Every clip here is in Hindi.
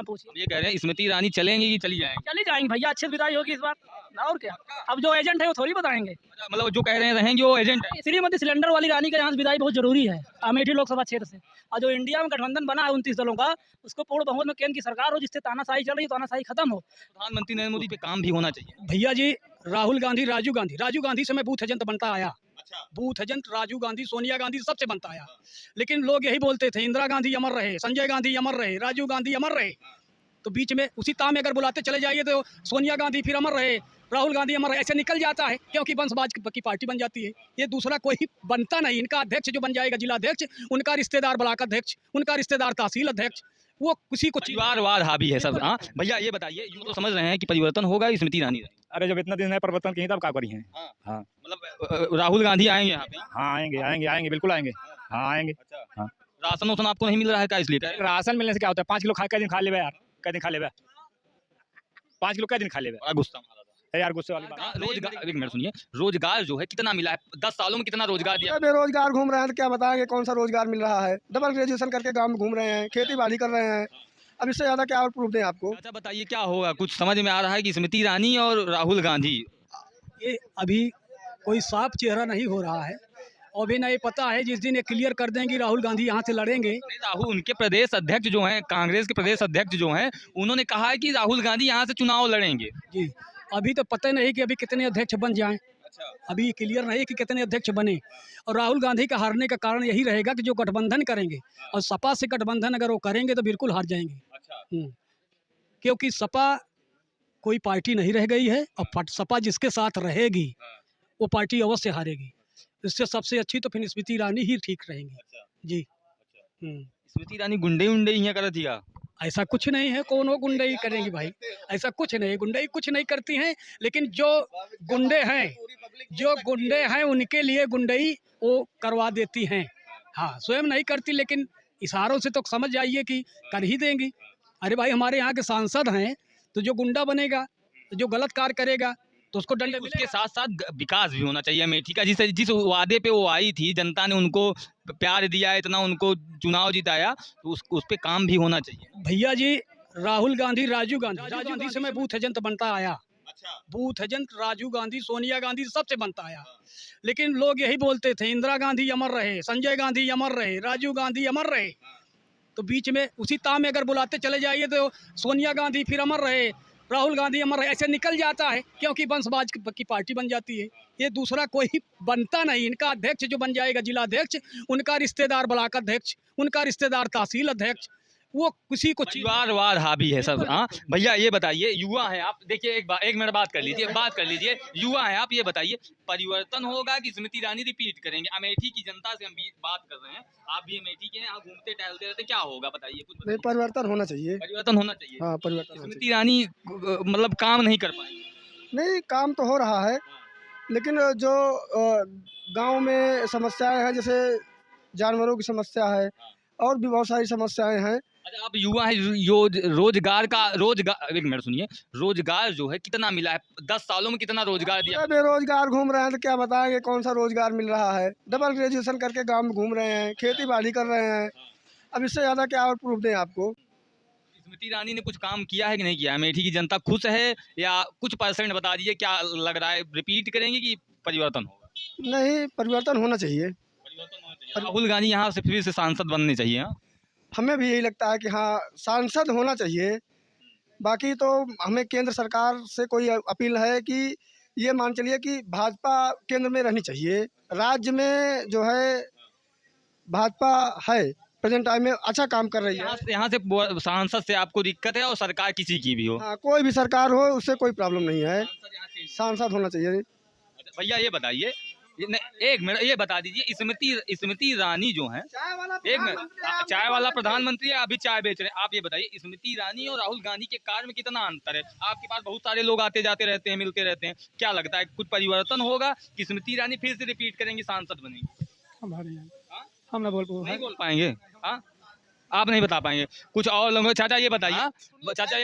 आप पूछिए। ये कह रहे हैं स्मृति ईरानी चलेंगी कि चली जाएंगी? चली जाएंगी भैया, अच्छे से विदाई होगी इस बार, और क्या। अब जो एजेंट है वो थोड़ी बताएंगे। मतलब जो कह रहे हैं रहेंगे वो एजेंट है। श्रीमती सिलेंडर वाली रानी का यहाँ से विदाई बहुत जरूरी है अमेठी लोकसभा क्षेत्र से। और जो इंडिया में गठबंधन बना है 29 दलों का, उसको पूर्ण बहुमत में केंद्र की सरकार हो, जिससे तानाशाही चल रही है तानाशाही खत्म हो। प्रधानमंत्री नरेंद्र मोदी पे काम भी होना चाहिए। भैया जी, राहुल गांधी, राजीव गांधी से मैं बूथ एजेंट बनता आया। बूथ एजेंट राजीव गांधी, सोनिया गांधी सबसे बनता आया। लेकिन लोग यही बोलते थे इंदिरा गांधी अमर रहे, संजय गांधी अमर रहे, राजीव गांधी अमर रहे। तो बीच में उसी ताम में अगर बुलाते चले जाइए तो सोनिया गांधी फिर अमर रहे, राहुल गांधी अमर रहे, ऐसे निकल जाता है, क्योंकि वंशवाद की पार्टी बन जाती है। ये दूसरा कोई बनता नहीं। इनका अध्यक्ष जो बन जाएगा जिला अध्यक्ष, उनका रिश्तेदार ब्लॉक अध्यक्ष, उनका रिश्तेदार तहसील अध्यक्ष, वो किसी को परिवारवाद हावी है सब। हाँ भैया ये बताइए, यूँ तो समझ रहे हैं कि परिवर्तन होगा स्मृति ईरानी रहेंगी। अरे जब इतना दिन है परिवर्तन की तब क्या करी है। हाँ मतलब राहुल गांधी आएंगे यहाँ पे? हाँ आएंगे बिल्कुल आएंगे। हाँ आएंगे। हाँ राशन वासन आपको नहीं मिल रहा है क्या इसलिए? राशन मिलने से क्या होता है? 5 किलो कै दिन खा ले यार, कै दिन खा ले 5 किलो कै दिन खा ले गुस्सा यार, गुस्से वाली बात। रोजगार, एक मिनट सुनिए, रोजगार जो है कितना मिला है? 10 सालों में कितना रोजगार दिया? बेरोजगार घूम रहे हैं तो क्या बताएंगे कौन सा रोजगार मिल रहा है। डबल ग्रेजुएशन करके गांव में घूम रहे हैं, खेती बाड़ी कर रहे हैं। अब इससे ज्यादा क्या और प्रूफ दें आपको? अच्छा बताइए क्या होगा, कुछ समझ में आ रहा है कि स्मृति ईरानी और राहुल गांधी? ये अभी कोई साफ चेहरा नहीं हो रहा है, और भी नहीं पता है। जिस दिन ये क्लियर कर देंगे राहुल गांधी यहाँ से लड़ेंगे। राहुल, उनके प्रदेश अध्यक्ष जो हैं, कांग्रेस के प्रदेश अध्यक्ष जो हैं, उन्होंने कहा है कि राहुल गांधी यहाँ से चुनाव लड़ेंगे। जी, अभी तो पता नहीं कि अभी कितने अध्यक्ष बन जाएं। अभी क्लियर नहीं कि कितने अध्यक्ष बने। और राहुल गांधी का हारने का कारण यही रहेगा कि जो गठबंधन करेंगे, और सपा से गठबंधन अगर वो करेंगे तो बिल्कुल हार जाएंगे। क्योंकि सपा कोई पार्टी नहीं रह गई है, और सपा जिसके साथ रहेगी वो पार्टी अवश्य हारेगी। इससे सबसे अच्छी तो फिर स्मृति ईरानी ही ठीक रहेंगी। जी। स्मृति ईरानी गुंडे यहाँ कर दिया? ऐसा कुछ नहीं है, कौन वो गुंडई करेंगी भाई? ऐसा कुछ नहीं, गुंडई कुछ नहीं करती हैं। लेकिन जो गुंडे हैं उनके लिए गुंडई वो करवा देती हैं। हाँ, स्वयं नहीं करती, लेकिन इशारों से तो समझ जाइए कि कर ही देंगी। अरे भाई, हमारे यहाँ के सांसद हैं, तो जो गुंडा बनेगा, जो गलत कार्य करेगा, तो उसको दंड। उसके साथ साथ विकास भी होना चाहिए अमेठी का। जिस वादे पे वो आई थी, जनता ने उनको प्यार दिया, इतना उनको चुनाव जिताया, तो उस पे काम भी होना चाहिए। भैया जी, राहुल गांधी, राजीव गांधी से मैं बूथ एजेंट बनता आया। बूथ एजेंट राजीव गांधी, सोनिया गांधी सबसे बनता आया। लेकिन लोग यही बोलते थे इंदिरा गांधी अमर रहे, संजय गांधी अमर रहे, राजीव गांधी अमर रहे। तो बीच में उसी ताम में अगर बुलाते चले जाइए तो सोनिया गांधी फिर अमर रहे, राहुल गांधी अमर रहे, ऐसे निकल जाता है, क्योंकि वंशवाद की पार्टी बन जाती है। ये दूसरा कोई बनता नहीं। इनका अध्यक्ष जो बन जाएगा जिला अध्यक्ष, उनका रिश्तेदार ब्लॉक अध्यक्ष, उनका रिश्तेदार तहसील अध्यक्ष, वो किसी को। परिवारवाद हावी है सब। हाँ भैया ये बताइए, युवा हैं आप, देखिए एक मिनट बात कर लीजिए, युवा हैं आप, ये बताइए परिवर्तन होगा कि स्मृति ईरानी रिपीट करेंगे? अमेठी की जनता से हम भी बात कर रहे हैं, आप भी अमेठी के हैं, आप घूमते टहलते रहते, क्या होगा बताइए कुछ? नहीं, परिवर्तन होना चाहिए। परिवर्तन होना चाहिए। हाँ, परिवर्तन। स्मृति ईरानी मतलब काम नहीं कर पाएंगे? नहीं, काम तो हो रहा है, लेकिन जो गांव में समस्याएं हैं, जैसे जानवरों की समस्या है, और भी बहुत सारी समस्याएं हैं। अच्छा, आप युवा हैं, रोजगार, एक मिनट सुनिए, रोजगार जो है कितना मिला है? 10 सालों में कितना रोजगार दिया? बेरोजगार घूम रहे हैं तो क्या बताएंगे कौन सा रोजगार मिल रहा है। डबल ग्रेजुएशन करके गांव में घूम रहे हैं, खेती बाड़ी कर रहे हैं। अब इससे ज्यादा क्या और प्रूफ दें आपको? स्मृति ईरानी ने कुछ काम किया है कि नहीं किया? अमेठी की जनता खुश है, या कुछ परसेंट बता दीजिए, क्या लग रहा है रिपीट करेंगे कि परिवर्तन होगा? नहीं, परिवर्तन होना चाहिए। राहुल गांधी यहाँ से फिर से सांसद बनने चाहिए। हाँ, हमें भी यही लगता है कि हाँ, सांसद होना चाहिए। बाकी तो हमें केंद्र सरकार से कोई अपील है कि ये मान चलिए कि भाजपा केंद्र में रहनी चाहिए। राज्य में जो है भाजपा है, प्रेजेंट टाइम में अच्छा काम कर रही है। यहाँ से सांसद से आपको दिक्कत है, और सरकार किसी की भी हो? हाँ, कोई भी सरकार हो, उससे कोई प्रॉब्लम नहीं है, सांसद होना चाहिए। भैया ये बताइए, एक मिनट ये बता दीजिए, स्मृति ईरानी जो है, एक मिनट, चाय वाला प्रधानमंत्री है, अभी चाय बेच रहे हैं, आप ये बताइए स्मृति ईरानी और राहुल गांधी के कार्य में कितना अंतर है? आपके पास बहुत सारे लोग आते जाते रहते हैं, मिलते रहते हैं, क्या लगता है कुछ परिवर्तन होगा कि स्मृति ईरानी फिर से रिपीट करेंगी, सांसद बनेंगी? हम ना नहीं बोल पाएंगे। हाँ, आप नहीं बता पाएंगे, कुछ और लोग। चाचा ये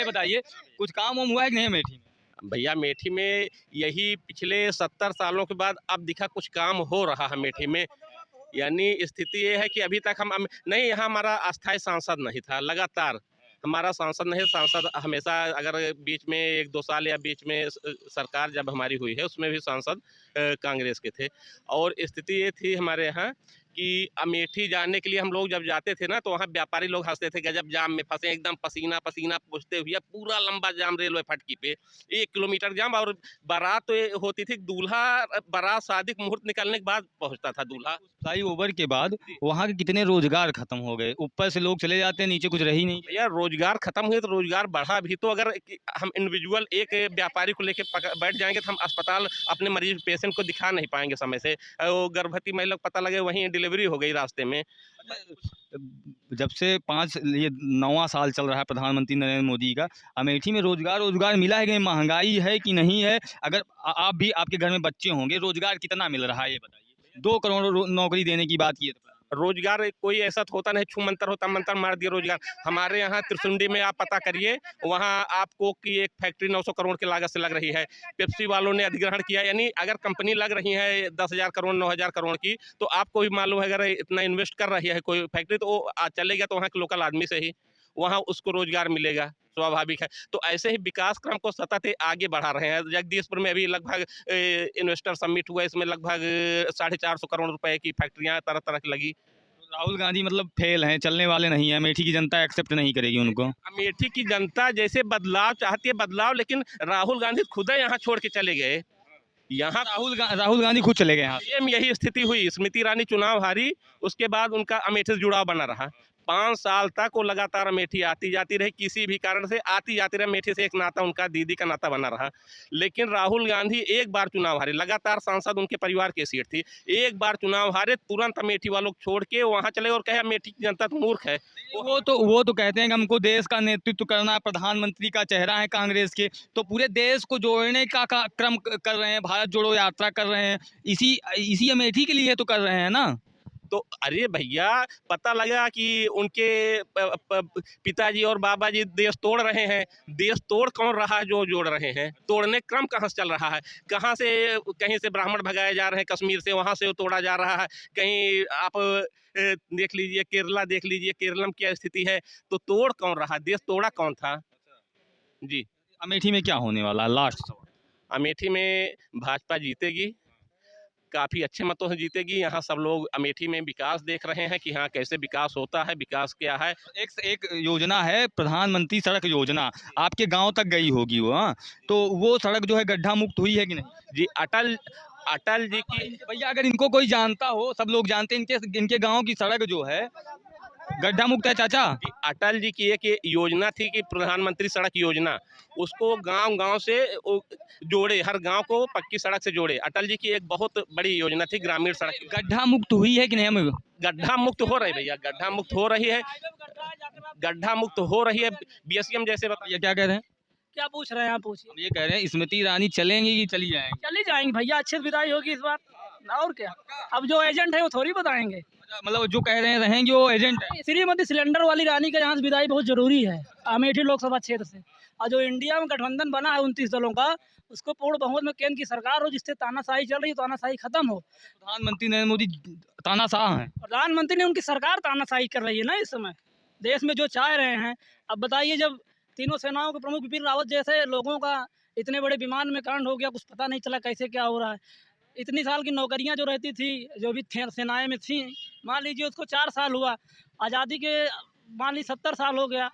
बताइए, कुछ काम वाम हुआ है कि नहीं अमेठी में? भैया मेठी में यही पिछले 70 सालों के बाद अब दिखा कुछ काम हो रहा है मेठी में। यानी स्थिति ये है कि अभी तक हम नहीं, यहाँ हमारा अस्थायी सांसद नहीं था, लगातार हमारा सांसद नहीं, सांसद हमेशा अगर बीच में 1-2 साल या बीच में सरकार जब हमारी हुई है उसमें भी सांसद कांग्रेस के थे। और स्थिति ये थी हमारे यहाँ कि अमेठी जाने के लिए हम लोग जब जाते थे ना तो वहाँ व्यापारी लोग हंसते थे, गजब जाम में फंसे, एकदम पसीना पसीना पूछते हुए, पूरा लंबा जाम रेलवे फाटकी पे 1 किलोमीटर जाम। और बारात तो ये होती थी, दूल्हा बारात शादी का मुहूर्त निकलने के बाद पहुंचता था दूल्हा। फ्लाईओवर के बाद वहाँ के कितने रोजगार खत्म हो गए, ऊपर से लोग चले जाते हैं, नीचे कुछ रही नहीं। भैया रोजगार खत्म हुए तो रोजगार बढ़ा भी तो। अगर हम इंडिविजुअल एक व्यापारी को लेके बैठ जाएंगे तो हम अस्पताल अपने मरीज पेशेंट को दिखा नहीं पाएंगे समय से। वो गर्भवती महिला को पता लगे वहीं डिलीवरी हो गई रास्ते में। जब से ये 9वां साल चल रहा है प्रधानमंत्री नरेंद्र मोदी का, अमेठी में रोजगार मिला है कि नहीं? महंगाई है कि नहीं है? अगर आप भी, आपके घर में बच्चे होंगे, रोजगार कितना मिल रहा है ये बताइए। 2 करोड़ नौकरी देने की बात की है। रोजगार कोई ऐसा तो होता नहीं, छू मंतर होता, मंतर मार दिया रोजगार। हमारे यहाँ त्रिसुंडी में आप पता करिए, वहाँ आपको की एक फैक्ट्री 900 करोड़ की लागत से लग रही है। पेप्सी वालों ने अधिग्रहण किया, यानी अगर कंपनी लग रही है 10,000 करोड़ 9,000 करोड़ की, तो आपको भी मालूम है अगर इतना इन्वेस्ट कर रही है कोई फैक्ट्री तो वो चलेगा तो वहाँ के लोकल आदमी से ही वहाँ उसको रोजगार मिलेगा, स्वाभाविक है। तो ऐसे ही विकास क्रम को सतत आगे बढ़ा रहे हैं। जगदीशपुर में अभी लगभग इन्वेस्टर समिट हुआ, इसमें लगभग 450 करोड़ रुपए की फैक्ट्रियाँ तरह तरह की लगी। राहुल गांधी मतलब फेल हैं, चलने वाले नहीं है, अमेठी की जनता एक्सेप्ट नहीं करेगी उनको। अमेठी की जनता जैसे बदलाव चाहती है बदलाव, लेकिन राहुल गांधी खुद यहाँ छोड़ के चले गए। यहाँ राहुल गांधी खुद चले गए यहाँ। सेम यही स्थिति हुई। स्मृति ईरानी चुनाव हारी, उसके बाद उनका अमेठी से जुड़ाव बना रहा। 5 साल तक वो लगातार अमेठी आती जाती रही, किसी भी कारण से आती जाती रही। अमेठी से एक नाता उनका दीदी का नाता बना रहा। लेकिन राहुल गांधी एक बार चुनाव हारे, लगातार सांसद उनके परिवार की सीट थी, एक बार चुनाव हारे तुरंत अमेठी वालों को छोड़ के वहाँ चले और कहे अमेठी की जनता तो मूर्ख है। वो तो कहते हैं कि हमको देश का नेतृत्व करना है, प्रधानमंत्री का चेहरा है कांग्रेस के, तो पूरे देश को जोड़ने का क्रम कर रहे हैं, भारत जोड़ो यात्रा कर रहे हैं, इसी अमेठी के लिए तो कर रहे हैं ना। तो अरे भैया पता लगा कि उनके पिताजी और बाबा जी देश तोड़ रहे हैं। देश तोड़ कौन रहा है जो जोड़ रहे हैं? तोड़ने क्रम कहाँ से चल रहा है? कहाँ से कहीं से ब्राह्मण भगाए जा रहे हैं, कश्मीर से वहाँ से वो तोड़ा जा रहा है। कहीं आप देख लीजिए, केरला देख लीजिए, केरलम क्या स्थिति है। तो तोड़ कौन रहा? देश तोड़ा कौन था जी? अमेठी में क्या होने वाला है? लास्ट अमेठी में भाजपा जीतेगी, काफ़ी अच्छे मतों से जीतेगी। यहाँ सब लोग अमेठी में विकास देख रहे हैं कि हाँ कैसे विकास होता है, विकास क्या है। एक योजना है प्रधानमंत्री सड़क योजना, आपके गांव तक गई होगी वो। हाँ, तो वो सड़क जो है गड्ढा मुक्त हुई है कि नहीं? जी अटल जी की, भैया अगर इनको कोई जानता हो, सब लोग जानते हैं, इनके गाँव की सड़क जो है गड्ढा मुक्त है चाचा। अटल जी की एक योजना थी कि प्रधानमंत्री सड़क योजना, उसको गांव-गांव से जोड़े, हर गांव को पक्की सड़क से जोड़े। अटल जी की एक बहुत बड़ी योजना थी ग्रामीण सड़क। गड्ढा मुक्त हुई है कि नहीं? हम गड्ढा मुक्त हो रही है भैया, गड्ढा मुक्त हो रही है, गड्ढा मुक्त हो रही है। बीएसएम जैसे बताइए क्या कह रहे हैं? क्या पूछ रहे हैं आप? पूछिए। ये कह रहे हैं स्मृति ईरानी चलेंगी कि चली जाएंगी? चली जाएंगी भैया, अच्छे से विदाई होगी इस बार, और क्या। अब जो एजेंट है वो थोड़ी बताएंगे। मतलब जो कह रहे हैं रहेंगे वो एजेंट है। श्रीमती सिलेंडर वाली रानी का यहाँ से विदाई बहुत जरूरी है अमेठी लोकसभा क्षेत्र से। और जो इंडिया में गठबंधन बना है 29 दलों का, उसको पूर्ण बहुमत में केंद्र की सरकार हो, जिससे तानाशाही चल रही है, तानाशाही खत्म हो। प्रधानमंत्री नरेंद्र मोदी तानाशाह हैं। प्रधानमंत्री ने, उनकी सरकार तानाशाही कर रही है ना इस समय देश में, जो चाह रहे हैं। अब बताइए, जब तीनों सेनाओं के प्रमुख बिपिन रावत जैसे लोगों का इतने बड़े विमान में कांड हो गया, कुछ पता नहीं चला कैसे क्या हो रहा है। इतनी साल की नौकरियां जो रहती थी, जो भी सेनाएं में थी, मान लीजिए उसको 4 साल हुआ आज़ादी के, मान लीजिए 70 साल हो गया,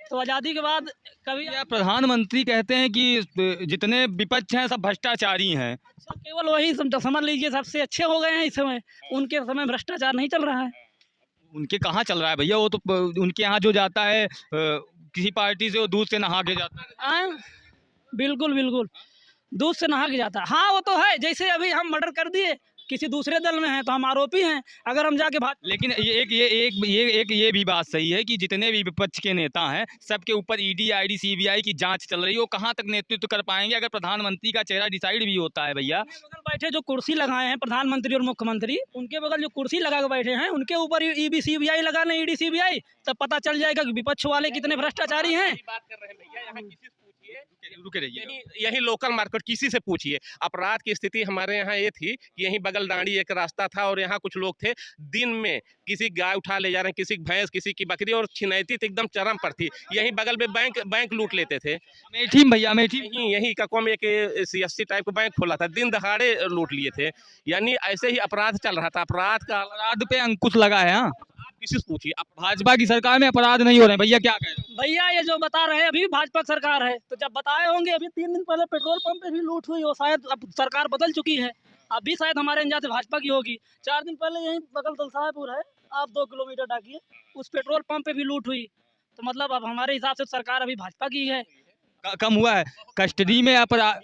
तो आज़ादी के बाद कभी प्रधानमंत्री कहते हैं कि जितने विपक्ष हैं सब भ्रष्टाचारी हैं। अच्छा, केवल वही समझ लीजिए सबसे अच्छे हो गए हैं इस समय। उनके समय भ्रष्टाचार नहीं चल रहा है। उनके कहाँ चल रहा है भैया? वो तो उनके यहाँ जो जाता है किसी पार्टी से, वो दूध से नहा के जाता है। बिल्कुल बिल्कुल, दूध से नहा के जाता है। हाँ वो तो है, जैसे अभी हम मर्डर कर दिए, किसी दूसरे दल में हैं तो हम आरोपी हैं। अगर हम जाके लेकिन ये भी बात सही है कि जितने भी विपक्ष के नेता हैं सबके ऊपर ईडी, आईडी, सीबीआई की जांच चल रही है। वो कहाँ तक नेतृत्व कर पाएंगे अगर प्रधानमंत्री का चेहरा डिसाइड भी होता है? भैया बगल बैठे जो कुर्सी लगाए हैं प्रधानमंत्री और मुख्यमंत्री, उनके बगल जो कुर्सी लगा के बैठे हैं, उनके ऊपर ईडी सीबीआई लगाने, ईडी सीबीआई, तब पता चल जाएगा कि विपक्ष वाले कितने भ्रष्टाचारी हैं। रुके रहिए। यही लोकल मार्केट किसी से पूछिए, अपराध की स्थिति हमारे यहाँ ये थी कि यहीं बगल दांडी एक रास्ता था और यहाँ कुछ लोग थे, दिन में किसी गाय उठा ले जा रहे हैं, किसी की भैंस, किसी की बकरी, और छिनैती तो एकदम चरम पर थी। यहीं बगल में बैंक लूट लेते थे। अमेठी में भैया, अमेठी में। यही कको में एक CFC टाइप का बैंक खोला था, दिन दहाड़े लूट लिए थे। यानी ऐसे ही अपराध चल रहा था। अपराध पे अंकुश लगा है। हाँ, किसी से पूछिए। भाजपा की सरकार में अपराध नहीं हो रहे हैं भैया, क्या कह रहे हैं? भैया ये जो बता रहे हैं अभी भाजपा सरकार है, तो जब बताए होंगे अभी 3 दिन पहले पेट्रोल पंप पे भी लूट हुई हो, शायद अब सरकार बदल चुकी है, अभी शायद हमारे अंदाज से भाजपा की होगी। 4 दिन पहले यहीं बगल दलसापुर है, आप 2 किलोमीटर डाकिए, उस पेट्रोल पंप पे भी लूट हुई। तो मतलब अब हमारे हिसाब से सरकार अभी भाजपा की है। कम हुआ है कस्टडी में अपराध।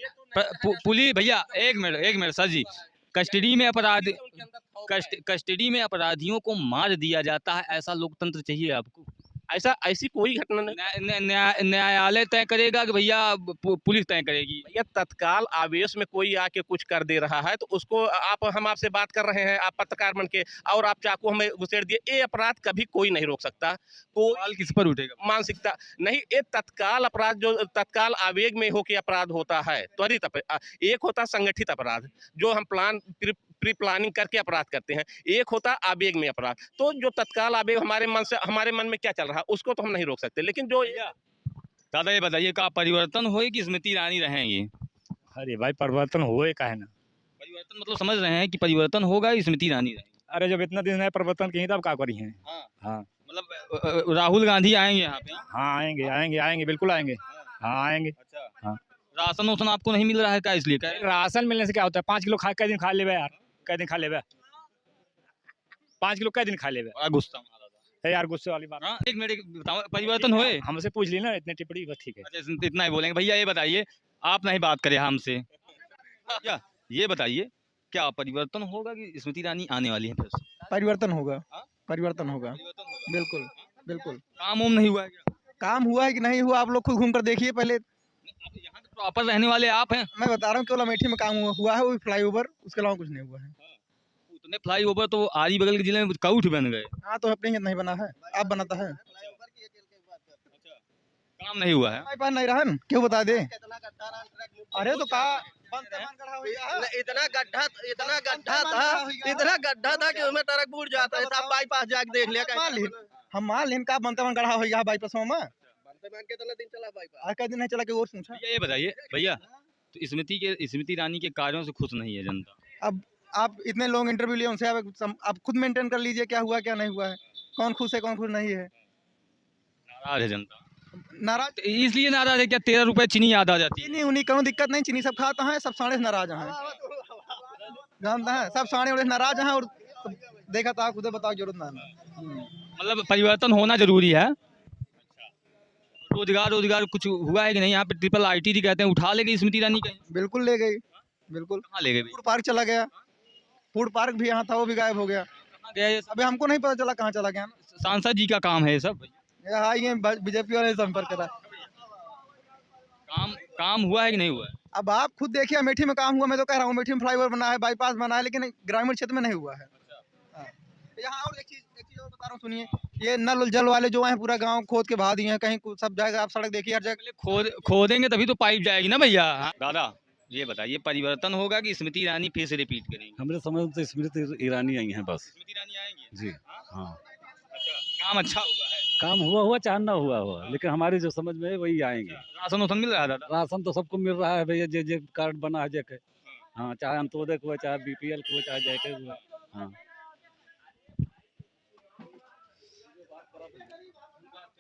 पुलिस भैया, एक मिनट सर जी, कस्टडी में अपराधियों को मार दिया जाता है, ऐसा लोकतंत्र चाहिए आपको? ऐसी कोई घटना नहीं। न्यायालय तय करेगा कि भैया पुलिस तय करेगी? भैया तत्काल आवेश में कोई आके कुछ कर दे रहा है तो उसको हम आपसे बात कर रहे हैं, आप पत्रकार बन के, और आप चाकू हमें घुसेड़ दिए, ये अपराध कभी कोई नहीं रोक सकता। सवाल किस पर उठेगा? मानसिकता नहीं, ये तत्काल अपराध जो तत्काल आवेग में होके अपराध होता है, त्वरित एक होता संगठित अपराध जो हम प्री प्लानिंग करके अपराध करते हैं, एक होता आवेग में अपराध। तो जो तत्काल आवेग हमारे मन में क्या चल रहा है उसको तो हम नहीं रोक सकते, लेकिन जो दादा ये बताइए, का परिवर्तन होए कि स्मृति ईरानी रहेंगी? अरे भाई परिवर्तन हुए का है ना, परिवर्तन मतलब समझ रहे हैं कि परिवर्तन होगा, स्मृति ईरानी रहेगी? अरे जब इतना दिन है परिवर्तन की तब क्या करी है। हाँ मतलब राहुल गांधी आएंगे यहाँ पे? हाँ आएंगे बिल्कुल आएंगे। हाँ आएंगे। अच्छा। हाँ। राशन वासन आपको नहीं मिल रहा है क्या? इसलिए क्या राशन मिलने से क्या होता है? 5 किलो कै दिन खा लेबे यार, कै दिन खा लेबे 5 किलो कै दिन खा लेबे? बड़ा गुस्सा मारा था यार, गुस्से वाली बात। हाँ, एक मिनट बताओ, परिवर्तन होए? हमसे पूछ ली ना, इतनी टिप्पणी बस ठीक है। अच्छा, इतना ही बोलेंगे। भैया ये बताइए, आप नहीं बात करें हमसे, क्या ये बताइए क्या परिवर्तन होगा कि स्मृति ईरानी आने वाली है फिर से? परिवर्तन होगा। हाँ? परिवर्तन होगा, परिवर्तन होगा। बिल्कुल बिल्कुल। काम उम नहीं हुआ है क्या? काम हुआ है कि नहीं हुआ, आप लोग खुद घूम कर देखिए पहले। यहाँ के प्रॉपर रहने वाले आप हैं। मैं बता रहा हूँ केवल अमेठी में काम हुआ है, वो फ्लाईओवर, उसके अलावा कुछ नहीं हुआ है। उतने फ्लाईओवर तो आरी बगल के जिले में काउठ बन गए। हाँ तो अपने नहीं बना है, आप बनाता है। काम नहीं हुआ है। पास नहीं रहा है, क्यों बता दे। अरे तो कहा इतना गड्ढा था कि उसमें ट्रक बूढ़ जाता है, सब बाईपास जाके देख लिया। हम मान लें का बनता गढ़ा हो गया बाईपास में। कितना दिन चला बाईपास? आज का दिन नहीं चला कि और पूछा। ये बताइए भैया, तो स्मृति ईरानी के कार्यों से खुश नहीं है जनता? अब आप इतने लोग इंटरव्यू लिए उनसे, आप खुद मेंटेन कर लीजिए क्या हुआ क्या नहीं हुआ है, कौन खुश है कौन खुश नहीं है। नाराज है जनता। नाराज तो इसलिए नाराज है क्या? 13 रुपए चीनी याद आ जाती है। चीनी उन्हीं कोई दिक्कत नहीं, चीनी सब खाता है, सब साढ़े नाराज हैं, जानता है सब साढ़े वाले नाराज हैं। और देखा था खुद बताओ, जरूरत ना। मतलब परिवर्तन होना जरूरी है। रोजगार कुछ हुआ है कि नहीं? यहाँ पे ट्रिपल ITD कहते हैं, उठा ले गई स्मृति ईरानी कहीं? बिल्कुल ले गई, बिल्कुल। कहाँ ले गई? फूड पार्क चला गया, फूड पार्क भी यहाँ था, वो भी गायब हो गया। कहाँ गया ये सब? अभी हमको नहीं पता चला कहाँ चला गया। सांसद जी का काम है ये सब। ये बीजेपी वाले संपर्क करा। काम हुआ है कि नहीं हुआ है? अब आप खुद देखिए, अमेठी में काम हुआ, मैं तो कह रहा हूँ अमेठी में फ्लाईओवर बना है, बाईपास बना है, लेकिन ग्रामीण क्षेत्र में नहीं हुआ है। हाँ। यहाँ और एक चीज और बता रहा हूँ, सुनिए, ये नल जल वाले जो हैं पूरा गांव खोद के बहा दिए हैं, कहीं सब जगह आप सड़क देखिए, हर जगह खोदेंगे तभी तो पाइप जाएगी ना भैया। दादा ये बताइए, परिवर्तन होगा कि स्मृति ईरानी फिर से रिपीट करेंगे? हमारे समझ से स्मृति ईरानी आई हैं बस। स्मृति ईरानी आएंगी जी हाँ। काम अच्छा हुआ है? काम हुआ चाहे ना हुआ, लेकिन हमारी जो समझ में है वही आएंगे। राशन वासन मिल रहा है दादा? राशन तो सबको मिल रहा है भैया, जे कार्ड बना है जेके। हाँ, चाहे अंत्योदय को, चाहे BPL को, चाहे जेके हुआ। हाँ।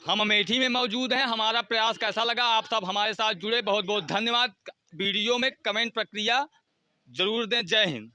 हम अमेठी में मौजूद हैं। हमारा प्रयास कैसा लगा, आप सब हमारे साथ जुड़े, बहुत बहुत धन्यवाद। वीडियो में कमेंट प्रक्रिया जरूर दें। जय हिंद।